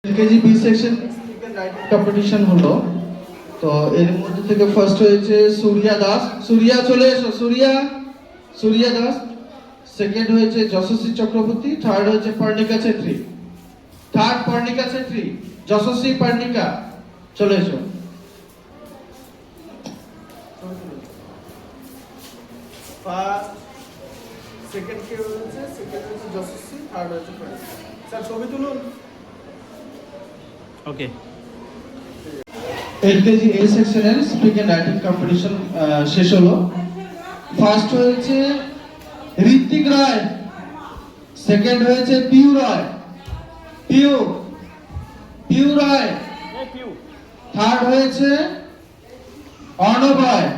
LKG B section writing competition হলো। তো এর মধ্যে থেকে ফার্স্ট হয়েছে সূর্যা দাস। সূর্যা চলে এসো। সূর্যা দাস। সেকেন্ড হয়েছে যশস্বী চক্রবর্তী। থার্ড হয়েছে পর্ণিকা ছেত্রী। যশস্বী পর্ণিকা চলে এসো। ফার্স্ট সেকেন্ড কে হয়েছে যশস্বী, থার্ড হয়েছে পর্ণিকা। স্যার ছবি তুলুন। ওকে, এলকেজি এ সেকশনের স্পিক এন্ড রাইটিং কম্পিটিশন শেষ হলো। ফার্স্ট হয়েছে ঋত্বিক রায়, সেকেন্ড হয়েছে পিউ রায়, থার্ড হয়েছে Arnab Roy.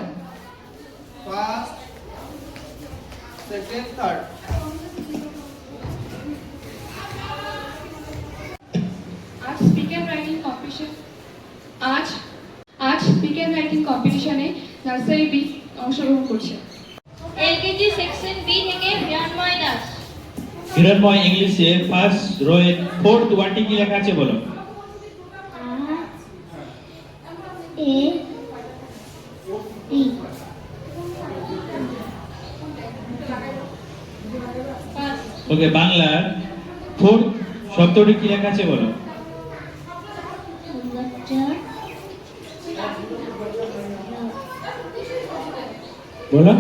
First second third. आज स्पीक एंड राइटिंग कम्पिटिशने नार्सारी बी अंशग्रहण करছে। এলকেজি সেকশন বি থেকে হিরণময় দাস। হিরণময় ইংলিশে ফার্স্ট রোয়ের ফোর্থ ওয়ার্ডটি কি লেখা আছে বলো? এ ই ওকে, বাংলার ফোর্থ শব্দটি কি লেখা আছে বলো? বলো।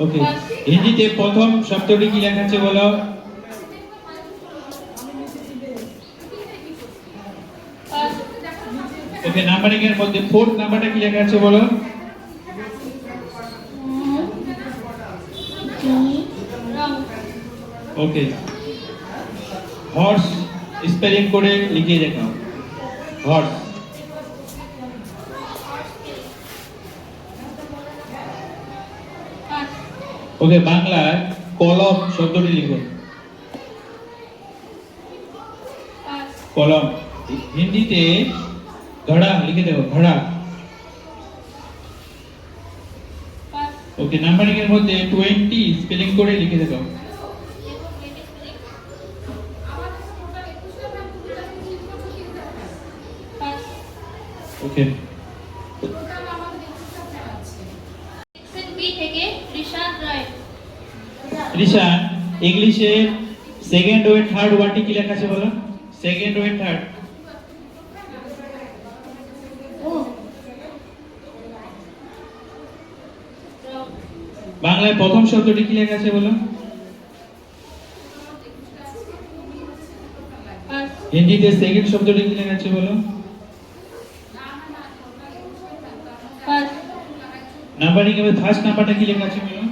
ওকে, হিন্দিতে প্রথম শব্দটি কি লেখা আছে বলো? ওকে, নাম্বারিং এর মধ্যে ফোর্থ নাম্বারটা কি লেখা আছে বলো? ওকে, হর্স স্পেলিং করে লিখিয়ে দেখাও। হর্স। ওকে, বাংলায় কলম শব্দটি লিখো। কলম। হিন্দিতে ঘড়া লিখে দেবো, ঘড়া। ওকে, নাম্বারিং এর মধ্যে 20 স্পেলিং করে লিখে দেবো। ওকে, সেকশন বি থেকে ঋষাদ রায়। রিশা ইংলিশে সেকেন্ড ওয়ে থার্ড ওয়ার্ডটি কি লেখা আছে বলো? Second way third. বাংলায় প্রথম শব্দটি কি লেখা আছে বলো? হিন্দিতে সেকেন্ড শব্দটি কি লেখা আছে বলো? নাম্বারিং এর ফার্স্ট নাম্বারটা কি লেখা আছে বলো?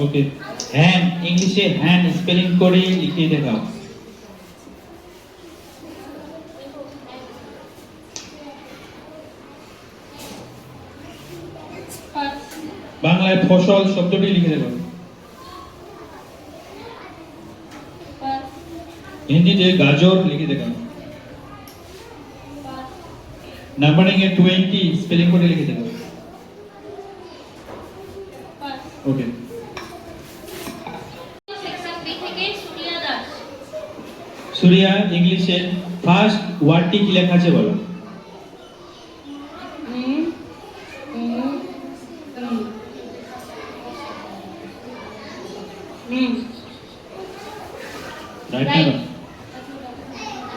ওকে, হ্যান্ড ইংলিশে হ্যান্ড স্পেলিং করে লিখে দেখাও। বাংলায় ফসল শব্দটি লিখে দেখাও। হিন্দিতে গাজর লিখে দেখাও। নাম্বারিং এ 20 স্পেলিং করে লিখে দেখাও। ওকে, সেকশন বি থেকে সূর্যা দাস। সূর্যা ইংলিশে ফার্স্ট ওয়ার্ডটি কি লেখা আছে বলো? রাইট।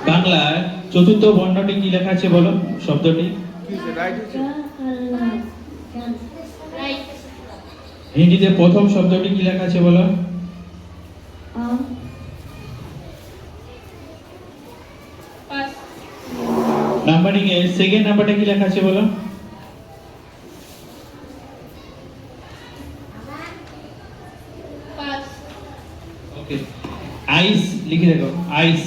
বাংলায় চতুর্থ বর্ণটি কি লেখা আছে বলো? শব্দটি রাইট। হিন্দিতে প্রথম শব্দটি কি লেখা আছে বলো? নাম্বারিং এ সেকেন্ড নাম্বারটা কি লেখা আছে বলো? ওকে, আইস লিখে দেখো। আইস।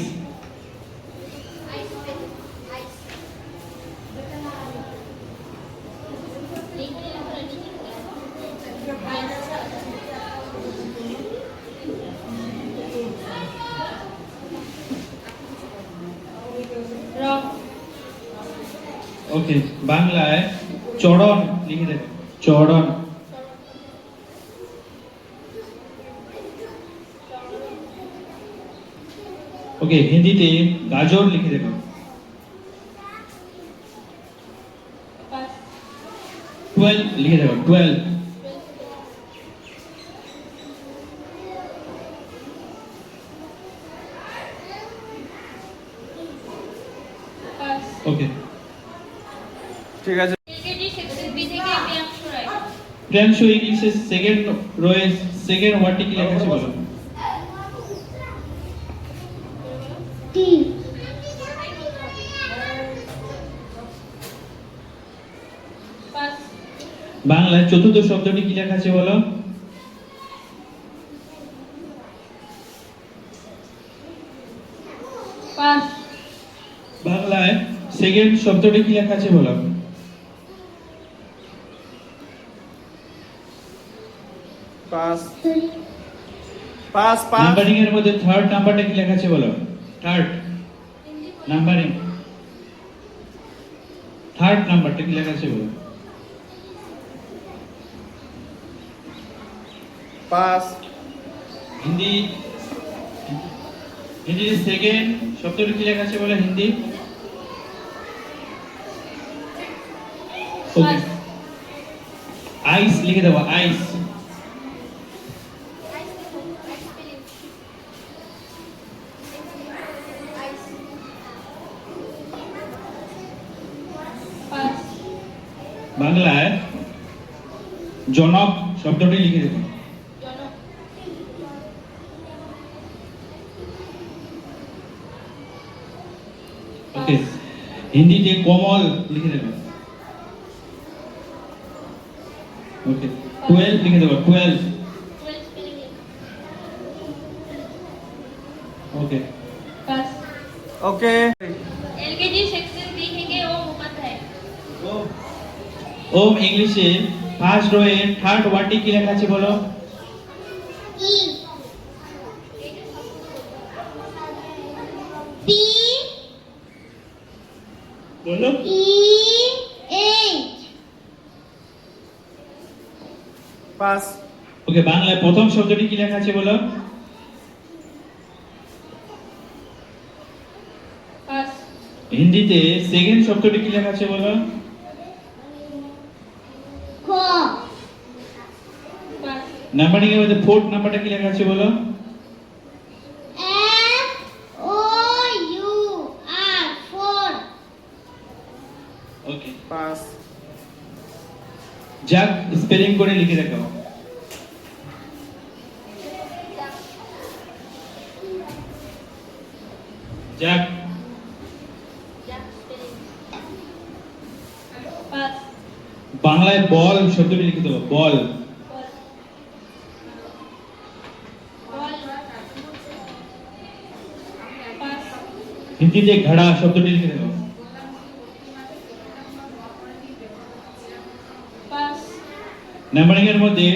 ওকে, বাংলায় চড়ন লিখে দেখো। চড়ন। ওকে, হিন্দিতে গাজর লিখে দেখাও। Pass. 12 লিখে দেখাও, 12। Pass. ওকে, ঠিক আছে। LKG section B থেকে প্রিয়াংশু রায়। প্রিয়াংশু ইংলিশের সেকেন্ড রোয়ে সেকেন্ড ওয়ার্ডটি কি লেখা আছে বলো। Pass. বাংলায় চতুর্থ শব্দটি কি লেখা আছে বলো। Pass. বাংলায় সেকেন্ড শব্দটি কি লেখা আছে বলো। Pass pass pass. নাম্বারিং এর মধ্যে থার্ড নাম্বারটা কি লেখা আছে বলো। থার্ড নাম্বারিং, থার্ড নাম্বারটা কি লেখা আছে বলো। পাস। হিন্দি, হিন্দির সেকেন্ড শব্দটি কি লেখা আছে বলো হিন্দি। ওকে, Pass. আইস লিখে দেবো, আইস। Pass. বাংলায় জনক শব্দটি লিখে দেবো। জনক। ওকে, হিন্দিতে কমল লিখে দেবো। ওকে, 12 লিখে দেবো, 12। 12 spelling. ওকে, Pass. ওকে। LKG section B থেকে ওম উপাধ্যায়। ওম ইংলিশে ফার্স্ট রোয়ে থার্ড ওয়ার্ডটি কি লেখা আছে বলো। E. P. বলো। E. H. পাস। ওকে, বাংলায় প্রথম শব্দটি কি লেখা আছে বলো। Pass. হিন্দিতে সেকেন্ড শব্দটি কি লেখা আছে বলো। K. Pass. নাম্বারিং এর মধ্যে ফোর্থ নাম্বারটা কি লেখা আছে বলো। F. O. U. R. 4. ওকে, পাস। যাক স্পেলিং করে লিখে দেখাও। যাক। Pass. বাংলায় বল শব্দটি লিখে দেবো, বল। Ball. Pass. হিন্দিতে ঘোড়া শব্দটি লিখে দেবো। Pass. নাম্বারিং এর মধ্যে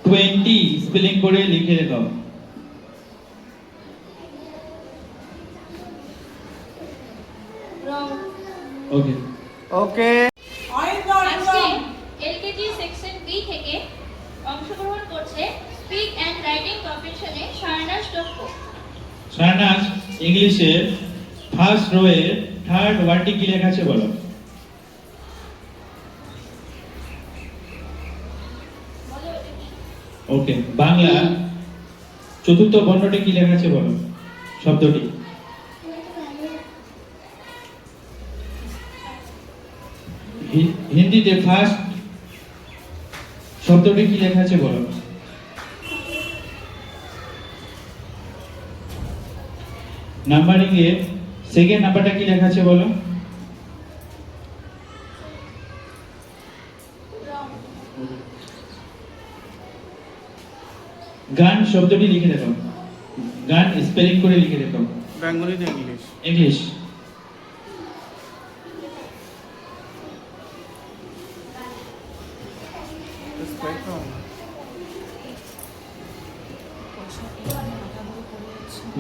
20 স্পেলিং করে লিখে দেখাও। Wrong. ওকে, ওকে। আজকে LKG সেকশন বি থেকে অংশগ্রহণ করছে স্পিক এন্ড রাইটিং কম্পিটিশনে শারনাজ টপ্পো। শাহনাজ ইংলিশের ফার্স্ট রোয়ে থার্ড ওয়ার্ডটি কি লেখা আছে বলো। ওকে, বাংলা চতুর্থ বর্ণটি কি লেখা আছে বলো, শব্দটি। হিন্দিতে ফার্স্ট শব্দটি কি লেখা আছে বলো। নাম্বারিং এ সেকেন্ড নাম্বারটা কি লেখা আছে বলো। গান শব্দটি লিখে দেখো, গান স্পেলিং করে লিখে দেখো। বেঙ্গলি না ইংলিশ? ইংলিশ।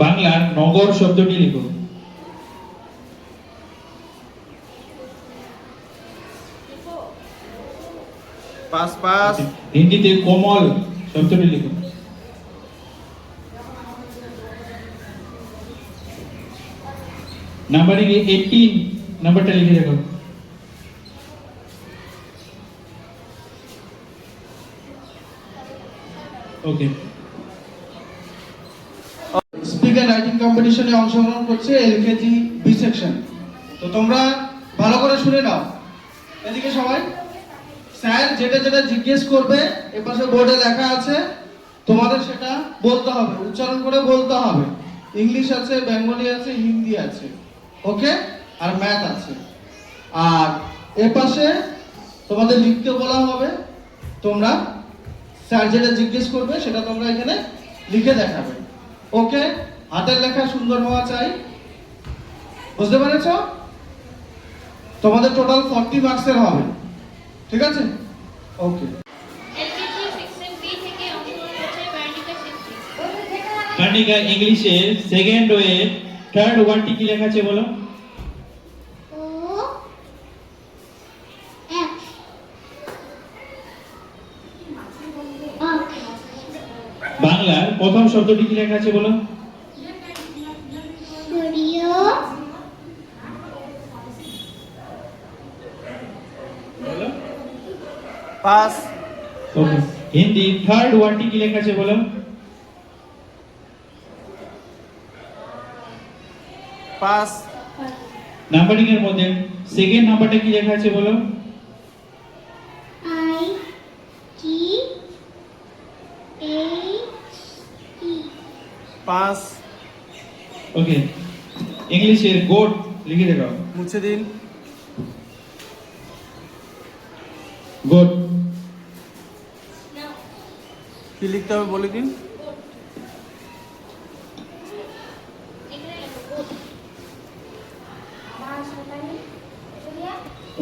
বাংলা নগর শব্দটি লিখো। Pass pass. হিন্দিতে কোমল শব্দটি লিখো। নাম্বারিং 18 নাম্বারটা লিখে দেখো। ওকে, স্পিক এন্ড রাইটিং কম্পিটিশনে অংশগ্রহণ করছে এলকেজি বি সেকশন। তো তোমরা ভালো করে শুনে নাও, এদিকে সবাই। স্যার যেটা যেটা জিজ্ঞেস করবে এপাশে বোর্ডে লেখা আছে, তোমাদের সেটা বলতে হবে, উচ্চারণ করে বলতে হবে। ইংলিশ আছে, বেঙ্গলি আছে, হিন্দি আছে, ওকে, আর ম্যাথ আছে। আর এপাশে তোমাদের লিখতে বলা হবে, তোমরা স্যার যেটা জিজ্ঞেস করবে সেটা তোমরা এখানে লিখে দেখাবে, ওকে। হাতের লেখা সুন্দর হওয়া চাই, বুঝতে পেরেছো? তোমাদের টোটাল 40 মার্কসের হবে, ঠিক আছে? ওকে। এলকেজি সেকশন বি থেকে অংশগ্রহণ করছে বার্নিকা সিদ্ধি। কার্নিকা ইংলিশের সেকেন্ড ওয়ে থার্ড ওয়ার্ডটি কি লেখা আছে বলো? বাংলার প্রথম শব্দটি কি লেখা আছে বলো? বলো। পাস। ওকে, হিন্দি থার্ড ওয়ার্ডটি কি লেখা আছে বলো? পাস। নাম্বারিং এর মধ্যে সেকেন্ড নাম্বারটা কি লেখা আছে বলো? পাস। ওকে, ইংলিশের গোট লিখে দেখাও। মুছে দিন। গোট নাও কি লিখতে হবে বলে দিন। এখানে লেখো বোধ।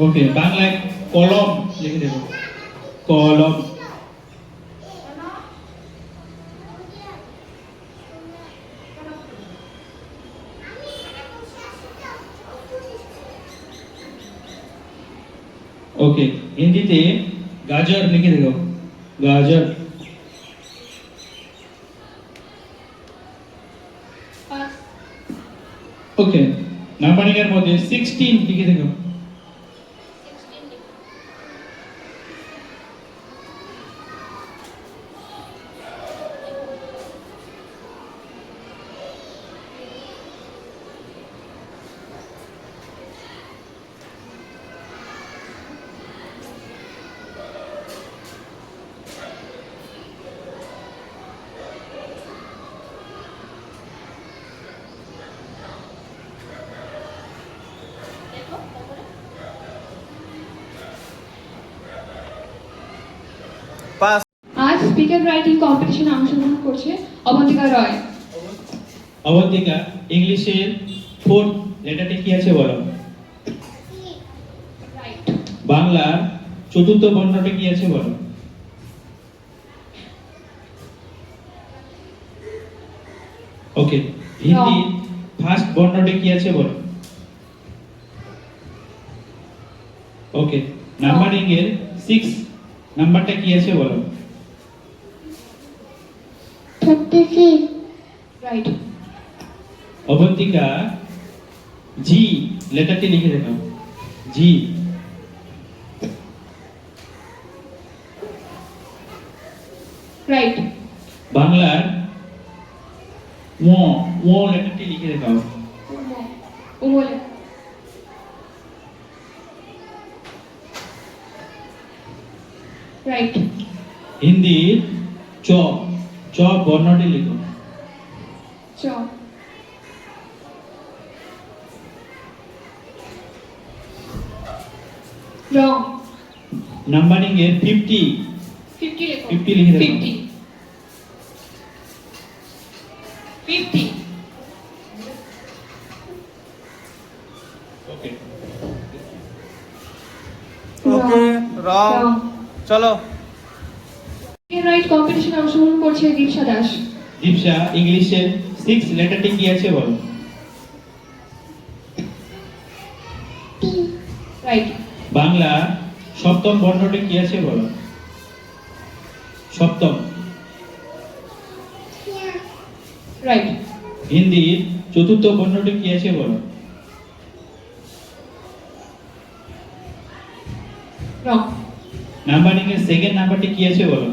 ওকে, বাংলায় কলম লিখে দেবো। কলম। ওকে, হিন্দিতে গাজর লিখে দেবো। গাজর। পাস। ওকে, নাম্বারিং এর মধ্যে 16 লিখে দেবো। 16 লিখো। দেখো তারপরে পাস। আজ স্পিক এন্ড রাইটিং কম্পিটিশনে অংশগ্রহণ করছে অবন্তিকা রয়। অবন্তিকা ইংলিশের ফোর্থ লেটারটি কি আছে বলো? রাইট। বাংলার চতুর্থ বর্ণটি কি আছে বলো? ওকে, হিন্দি ফার্স্ট বর্ণটি কি আছে বলো? ওকে, নাম্বারিং এর 6 নাম্বারটা কি আছে বলো? 36। রাইট। অবন্তিকা জি লেটারটি লিখে দেখাও। জি। রাইট। বাংলার ও লেটারটি লিখে দেখাও। উমলে। রাইট। হিন্দির চ বর্ণটি লিখো। চ। রং। নাম্বারিং এর 50 50 লেখো। 50 লিখে দাও। 50। 50। ওকে, ওকে, রং। চলো। রাইট কম্পিটিশনে অংশগ্রহণ করছে দীপশা দাস। দীপশা ইংলিশের 6 লেটারটি কি আছে বলো? রাইট। বাংলা সপ্তম বর্ণটি কি আছে বলো? সপ্তম। রাইট। হিন্দির চতুর্থ বর্ণটি কি আছে বলো? রং নাম্বারিং এর সেকেন্ড নাম্বারটি কি আছে বলো?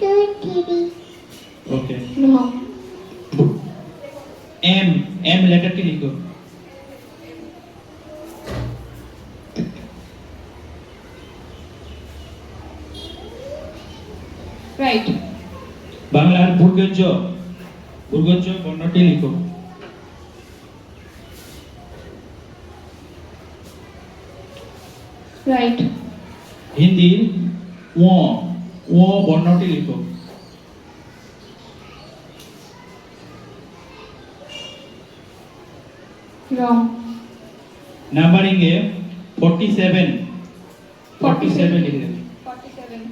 23 ওকে। রং এম, এম লেটারটি লিখো। রাইট বাংলার বর্গজ, বর্গজ বর্ণটি লিখো। রাইট হিন্দির ও, ও বর্ণটি লিখো। রং নাম্বারিং এ 47, 47 লিখে দেবে। 47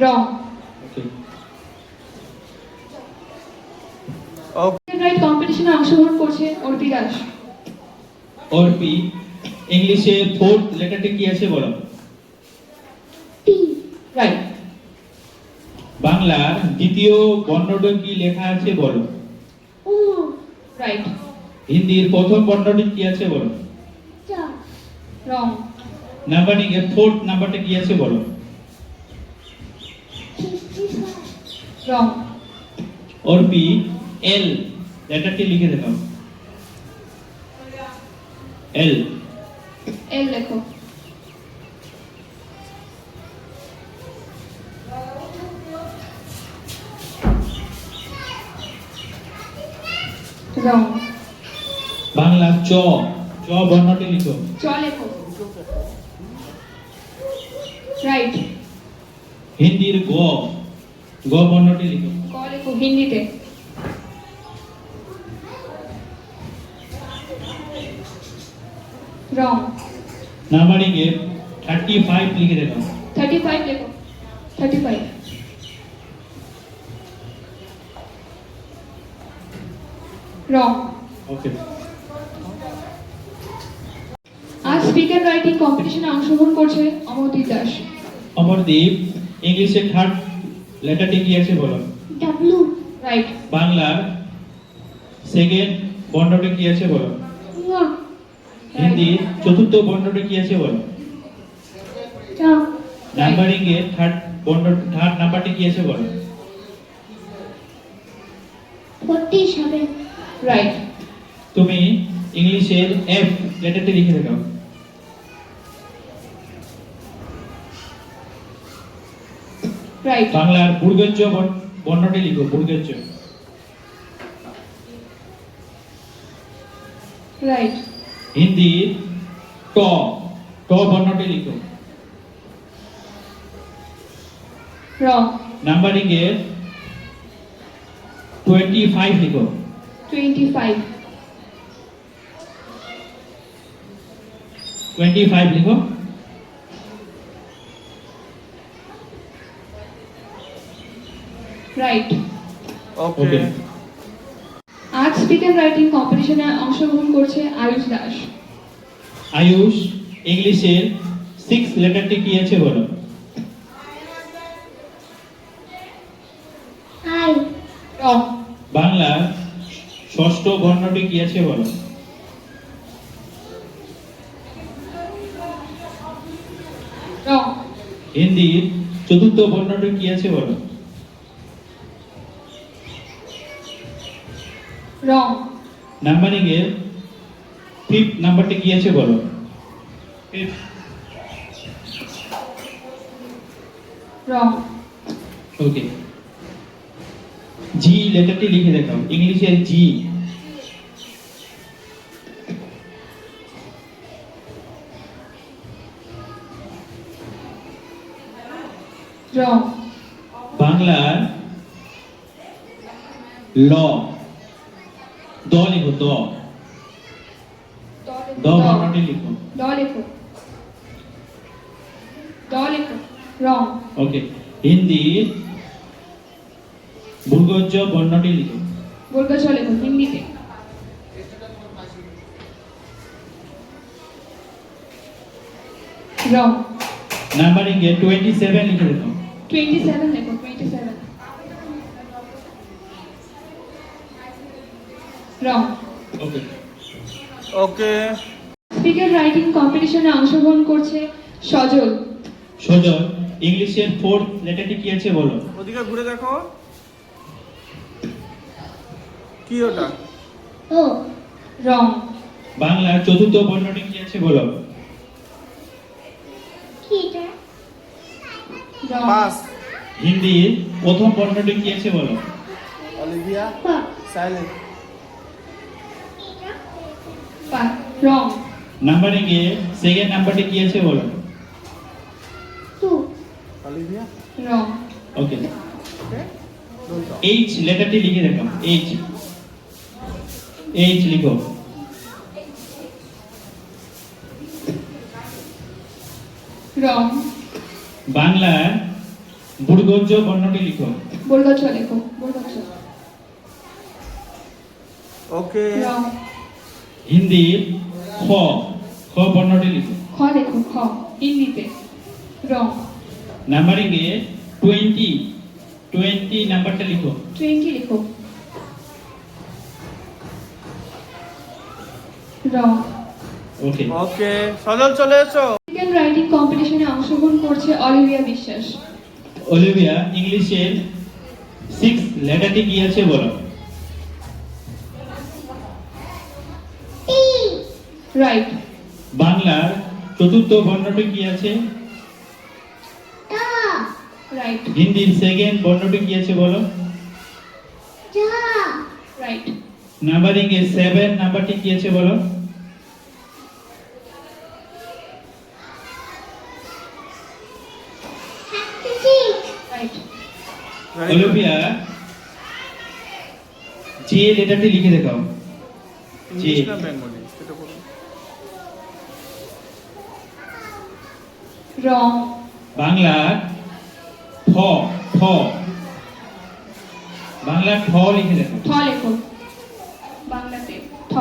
রং ওকে। ওকে রাইট কম্পিটিশনে অংশগ্রহণ করছে অর্পি দাস। অর্পি, ইংলিশে ফোর্থ লেটারটি কি আছে বলো? P রাইট বাংলার দ্বিতীয় বর্ণটি কি লেখা আছে বলো? O রাইট হিন্দির প্রথম বর্ণটি কি আছে বলো? J রং নাম্বারিং এর ফোর্থ নাম্বারটা কি আছে বলো? 55 রং অর্পি, এল লেটারটি লিখে দেখাও। এল, এল লেখো। রং বাংলা চ, চ বর্ণটি লিখো। চ লেখো। রাইট হিন্দির গ, গ বর্ণটি লিখো। ক লেখো হিন্দিতে। রং নাম্বারিং এ 35 লিখে দেখাও। 35 লেখো। 35 রং ওকে। আজ স্পিকার রাইটিং কম্পিটিশনে অংশগ্রহণ করছে অমরদীপ দাস। অমরদীপ, ইংলিশে থার্ড লেটারটি কি আছে বলো? W রাইট বাংলার সেকেন্ড বর্ণটি কি আছে বলো? N হিন্দির চতুর্থ বর্ণটি কি আছে বলো? J নাম্বারিং এ থার্ড বর্ণ, থার্ড নাম্বারটি কি আছে বলো? 47 রাইট তুমি ইংলিশের এফ লেটারটি লিখে দেখাও। রাইট বাংলার বুর্গজ বর্ণটি লিখো। বুর্গজ। রাইট হিন্দির ট, ট বর্ণটি লিখো। রং নাম্বারিং এ 25 লিখো। 25 25 লিখো। রাইট ওকে ওকে। আজ স্পিকার রাইটিং কম্পিটিশনে অংশগ্রহণ করছে আয়ুষ দাস। আয়ুষ, ইংলিশের 6 লেটারটি কি আছে বলো? I রং বাংলার ষষ্ঠ বর্ণটি কি আছে বলো? রং হিন্দির চতুর্থ বর্ণটি কি আছে বলো? রং নাম্বারিং এর ফিফথ নাম্বারটি কি আছে বলো? ফিফথ। রং ওকে। জি লেটারটি লিখে দেখাও। ইংলিশের জি। রং বাংলার ল, দ লিখো। দ, দ বর্ণটি লিখো। দ লেখো। দ লেখো। রং ওকে। হিন্দির বুর্গজ বর্ণটি লিখো। বর্গজ লেখো হিন্দিতে। রং নাম্বারিং এ 27 লিখে দেখাও। 27 লেখো। 27 রং okay. Okay speak and writing কম্পিটিশনে অংশগ্রহণ করছে সজল। সজল ইংলিশের ফোর্থ লেটারটি কি আছে বলো। ওদিকে ঘুরে দেখো কি ওটা ও রং। বাংলার চতুর্থ বর্ণটি কি আছে বলো। কি এটা রং। পাস হিন্দির প্রথম বর্ণটি কি আছে বলো। অলিভিয়া পা সাইলেন্ট এটা পা রং। নাম্বারিং এ সেকেন্ড নাম্বারটি কি আছে বলো। Two Olivia wrong. Okay okay don't talk H লেটারটি লিখে দেখো। এইচ এইচ লিখো। রং। বাংলার বুড়গঞ্জ বর্ণটি লিখো। বর্গচ্ছ লেখো বর্গচ্ছ। ওকে রং। হিন্দির খ খ বর্ণটি লিখো। খ লেখো খ হিন্দিতে। রং। নাম্বারিং এ 20 20 নাম্বারটা লিখো। 20 লেখো। রং। ওকে ওকে সজল চলে এসো স্পিক এন্ড রাইটিং কম্পিটিশনে অংশগ্রহণ করছে অলিভিয়া বিশ্বাস। অলিভিয়া ইংলিশের 6 লেটারটি কি আছে বলো। টি রাইট। বাংলার চতুর্থ বর্ণটি কি আছে। টা রাইট। হিন্দির সেকেন্ড বর্ণটি কি আছে বলো। যা রাইট। নাম্বারিং এ 7 নাম্বারটি কি আছে বলো। Six right. অলিভিয়া যে লেটারটি লিখে দেখাও। ইংলিশ না বেঙ্গলি সেটা বলো রং। বাংলার ঠ ঠ বাংলার ঠ লিখে দেখো। ঠ লেখো বাংলাতে ঠ।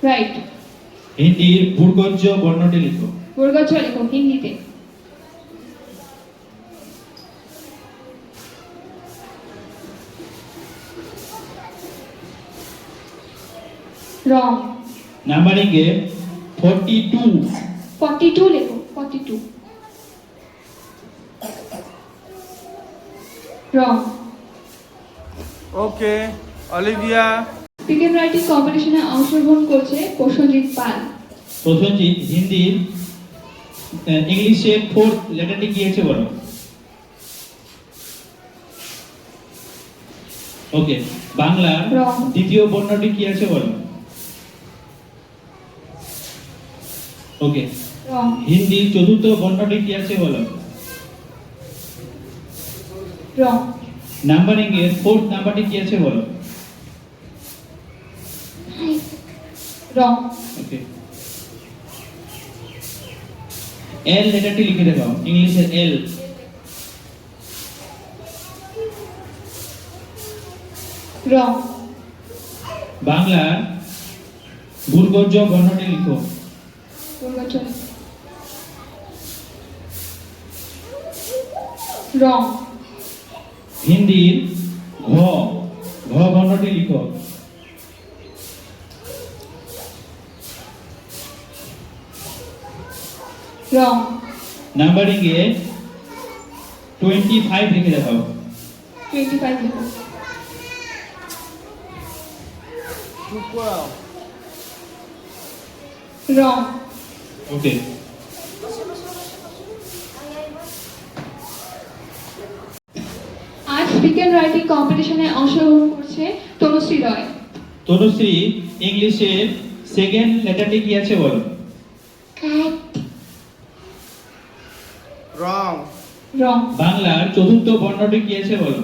রাইট। হিন্দির বুড়গঞ্জ বর্ণটি লিখো। বর্গচ্ছ লেখো হিন্দিতে। রং। নাম্বারিং এ 42 42 লেখো 42। রং। ওকে অলিভিয়া স্পিক এন্ড রাইটিং কম্পিটিশনে অংশগ্রহণ করছে প্রসঞ্জিৎ পাল। প্রসেনজিৎ হিন্দির ইংলিশের ফোর্থ লেটারটি কি আছে বলো। ওকে বাংলার রং। দ্বিতীয় বর্ণটি কি আছে বলো। ওকে রং। হিন্দির চতুর্থ বর্ণটি কি আছে বলো। রং। নাম্বারিং এর ফোর্থ নাম্বারটি কি আছে বলো। রং। ওকে এল লেটারটি লিখে দেখাও। ইংলিশের এল। রং। বাংলার বুড়গঞ্জ বর্ণটি লিখো। বর্গচ্ছ লেখো। রং। হিন্দির ঘ ঘ বর্ণটি লিখো। রং। নাম্বারিং এ 25 লিখে দেখাও। 25 লেখো। চুপ করাও রং। ওকে আজ স্পিক এন্ড রাইটিং কম্পিটিশনে অংশগ্রহণ করছে তনুশ্রী রয়। তনুশ্রী ইংলিশের সেকেন্ড লেটারটি কি আছে বলো। কাট রং রং। বাংলার চতুর্থ বর্ণটি কি আছে বলো।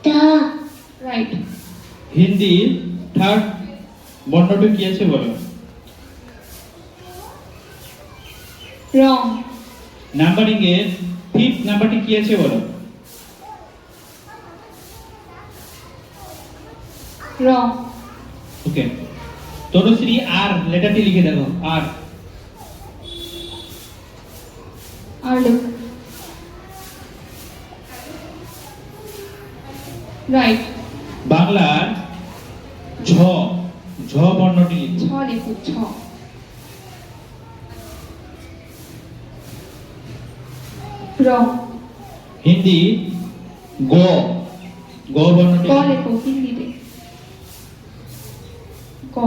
টা রাইট। হিন্দির থার্ড বর্ণটি কি আছে বলো। রং। নাম্বারিং এর ফিফথ নাম্বারটি কি আছে বলো। রং। ওকে তনুশ্রী আর লেটারটি লিখে দেখো। আর আর লেখো। রাইট। বাংলার ঝ ঝ বর্ণটি লিখো। ছ লেখো, ছ। রং। হিন্দি গ গ বর্ণটি ক লিখো। লেখো হিন্দিতে। ক।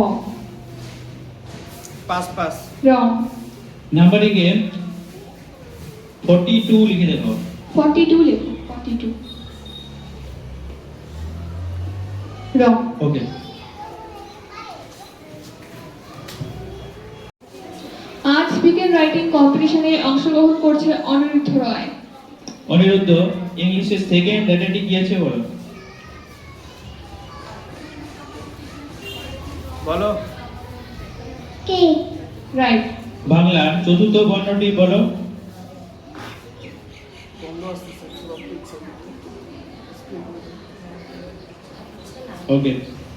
Pass pass. রং। নাম্বারিং এ 42 লিখে দেখো। 42 লেখো, 42। রং। ওকে। আজ স্পিক এন্ড রাইটিং কম্পিটিশনে অংশগ্রহণ করছে অনিরুদ্ধ রয়। অনিরুদ্ধ ইংলিশের সেকেন্ড লেটারটি কি আছে বলো। বলো। কে রাইট। বাংলার চতুর্থ বর্ণটি বলো। ওকে।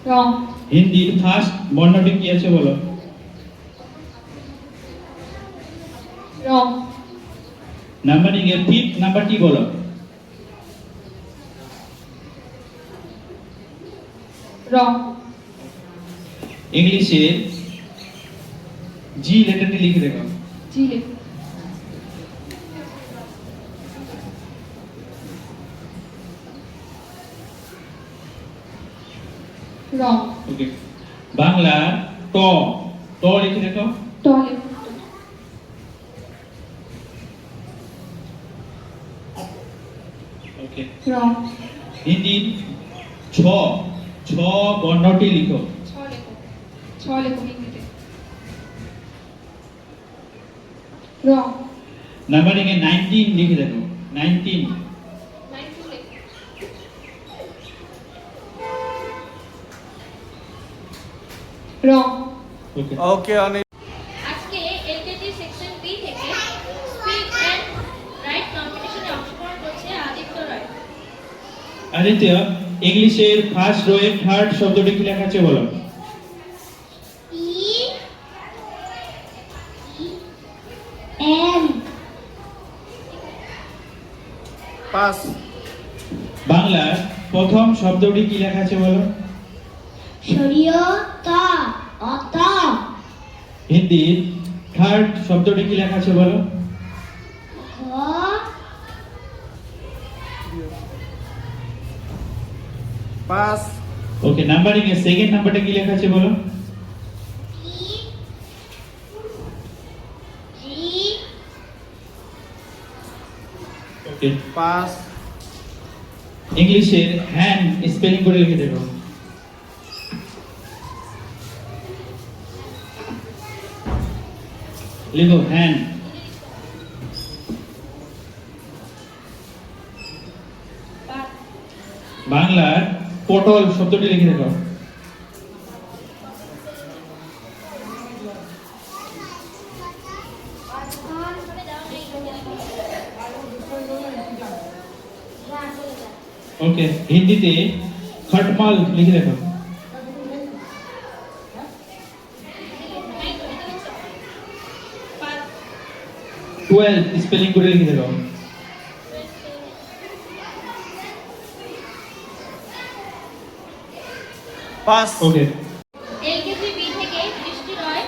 রং। হিন্দির ফার্স্ট বর্ণটি কি আছে বলো। রং। নাম্বারিং এর ফিফথ নাম্বারটি বলো। রং। ইংলিশের জি লেটারটি লিখে দেখো। জি লেখো। রং। ওকে। বাংলা ট ট লিখে দেখো। ট লেখো। ওকে। রং। হিন্দি ছ ছ বর্ণটি লিখো। ছ লেখো। ছ লেখো হিন্দিতে। রং। নাম্বারিং এ 19 লিখে দেখো। 19 রং। ওকে। ওকে অনেক। আজকে এলকেজি সেকশন বি থেকে স্পিক অ্যান্ড রাইট কম্পিটিশনে অংশগ্রহণ করছে আদিত্য রয়। আদিত্য ইংলিশের ফার্স্ট রো এর থার্ড শব্দটি কি লেখা আছে বলো। E M pass. বাংলার প্রথম শব্দটি কি লেখা আছে বলো। শরীয়তা অত হিন্দির থার্ড শব্দটি কি লেখা আছে বলো। ঘ পাস। ওকে। নাম্বারিং এর সেকেন্ড নাম্বারটা কি লেখা আছে বলো। ই জি ওকে। পাস। ইংলিশের হ্যান্ড স্পেলিং করে লিখে দেখো। লিখো হ্যান্ড। বাংলার পটল শব্দটি লিখে দেখো। ওকে। হিন্দিতে খটমাল লিখে দেখো। পাঁচ। 12 স্পেলিং করে লিখে দেখো। পাস। ওকে। এলকেজি বি থেকে বৃষ্টি রয়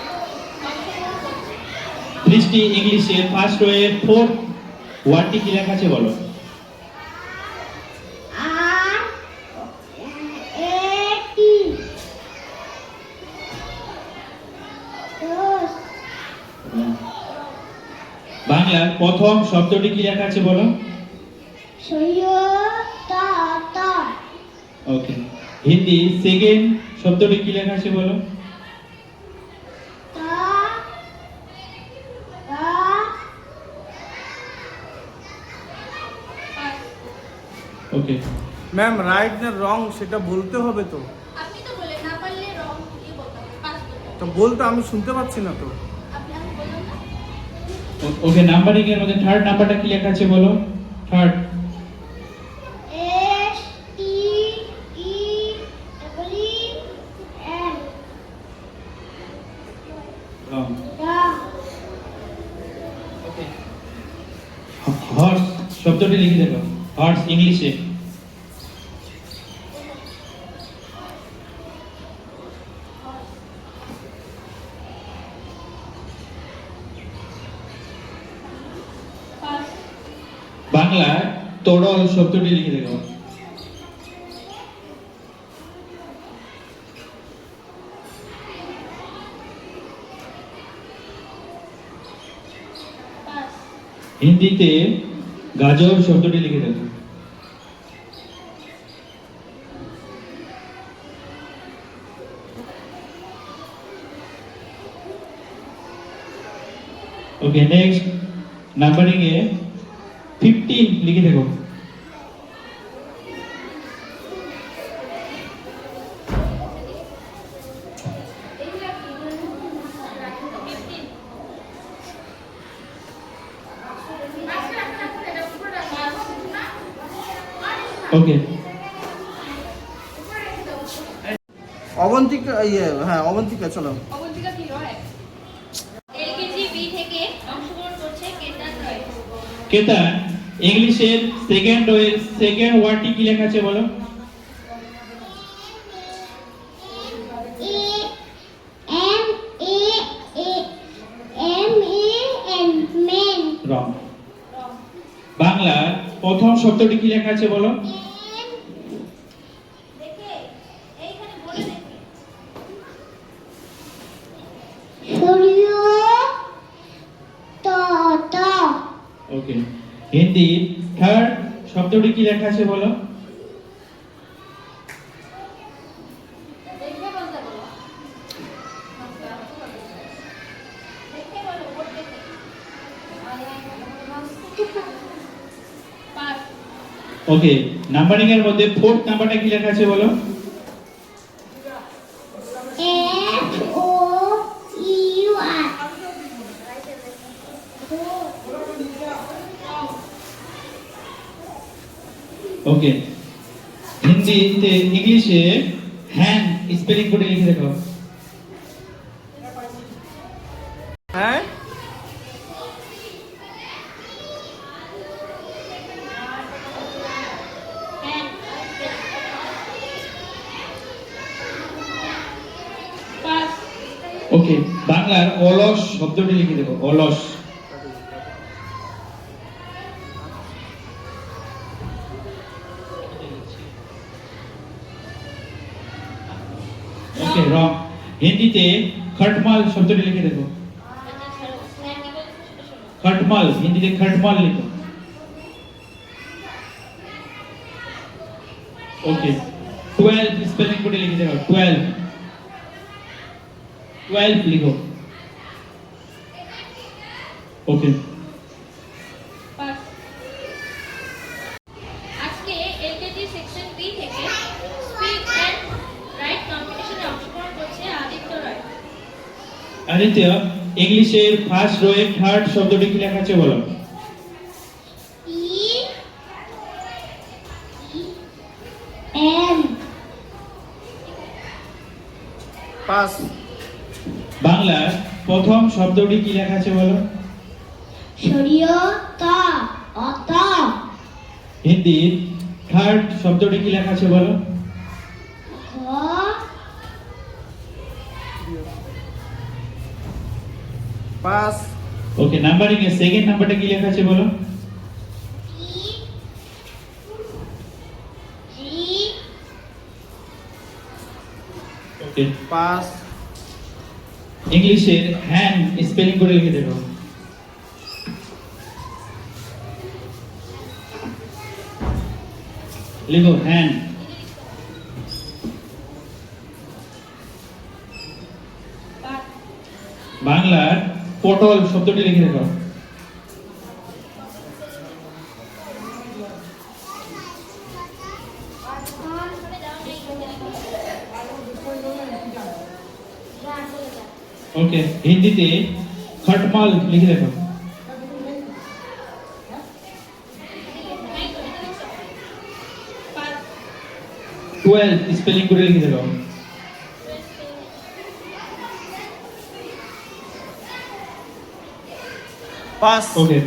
অংশগ্রহণ করছে। বৃষ্টি ইংলিশের ফার্স্ট রো এর ফোর্থ ওয়ার্ডটি কি লেখা আছে বলো। আর এ টি দোস বাংলার প্রথম শব্দটি কি লেখা আছে বলো। শরীয়তা অত ওকে। হিন্দি সেকেন্ড শব্দটি কি লেখা আছে বলো। তা তা পাঁচ। ওকে। ম্যাম রাইট না রং সেটা বলতে হবে তো। আপনি তো বলে না পারলে রং দিয়ে বলতে হবে, পাঁচ বলতে হবে। তো বলতে আমি শুনতে পাচ্ছি না তো। আমি বললাম না। ওকে। নাম্বারিং এর মধ্যে থার্ড নাম্বারটা কি লেখা আছে বলো। Third. S T E double E N দা ওকে। হর্স শব্দটি লিখে দেখো। হর্স ইংলিশে। বাংলায় তোড়ল শব্দটি লিখে দেখো। পাস হিন্দিতে গাজর শব্দটি লিখে দেখো। ओके नेक्स्ट नंबरिंग है 15 लिखे देखो। ओके অবন্তিকা হ্যাঁ অবন্তিকা চলো। অবন্তিকা কি রয়? এলকেজি বি থেকে অংশগ্রহণ করছে কেতন রয়। কেতন ইংলিশের সেকেন্ড ওয়ের সেকেন্ড ওয়ার্ডটি কি লেখা আছে বলো। মেন রং। বাংলার প্রথম শব্দটি কি লেখা আছে বলো। দেখে এইখানে বলে দেখে সূর্য ত ওকে হিন্দি থার্ড শব্দটি কি লেখা আছে বলো। দেখে বলতে বলো দেখে বলো বোর্ড দেখে পাস ওকে নাম্বারিং এর মধ্যে ফোর্থ নাম্বারটা কি লেখা আছে বলো। FOUR ओके हिंदीতে ইংলিশে হ্যান্ড স্পেলিং করে লিখে দেখো। হ্যাঁ হ্যান্ড পাস ওকে বাংলার অলস শব্দটি লিখে দেখো। অলস। ওকে রং। হিন্দিতে খটমাল শব্দটি লিখে দেখো। আচ্ছা ছাড়ো স্যার কি বলছে সেটা শোনো खटमल हिंदी में खटमल लिखो। ओके 12 स्पेलिंग कोड लिख देगा। 12 लिखो। ओके পাস আজকে এলকেজি সেকশন বি থেকে স্পিক এন্ড রাইট কম্পিটিশনে অংশগ্রহণ করছে আদিত্য রয়। आदित्य इंग्लिशের ফার্স্ট রো এর থার্ড শব্দটি কি লেখা আছে বলো। EM পাস বাংলার প্রথম শব্দটি কি লেখা আছে বলো। সূর্য ত অত হিন্দি থার্ড শব্দটি কি লেখা আছে বলো। ঘ পাস ओके नंबरिंग এর সেকেন্ড নাম্বারটা কি লেখা আছে বলো। G ओके পাস इंग्लिशের হ্যান্ড স্পেলিং করে লিখে দেখো। লিখো হ্যান্ড। পাস বাংলার পটল শব্দটি লিখে দেখো। করে দাও নেই ओके হিন্দিতে খটমাল লিখে দেখো। পাস 12 স্পেলিং করে লিখে দেখো। Pass okay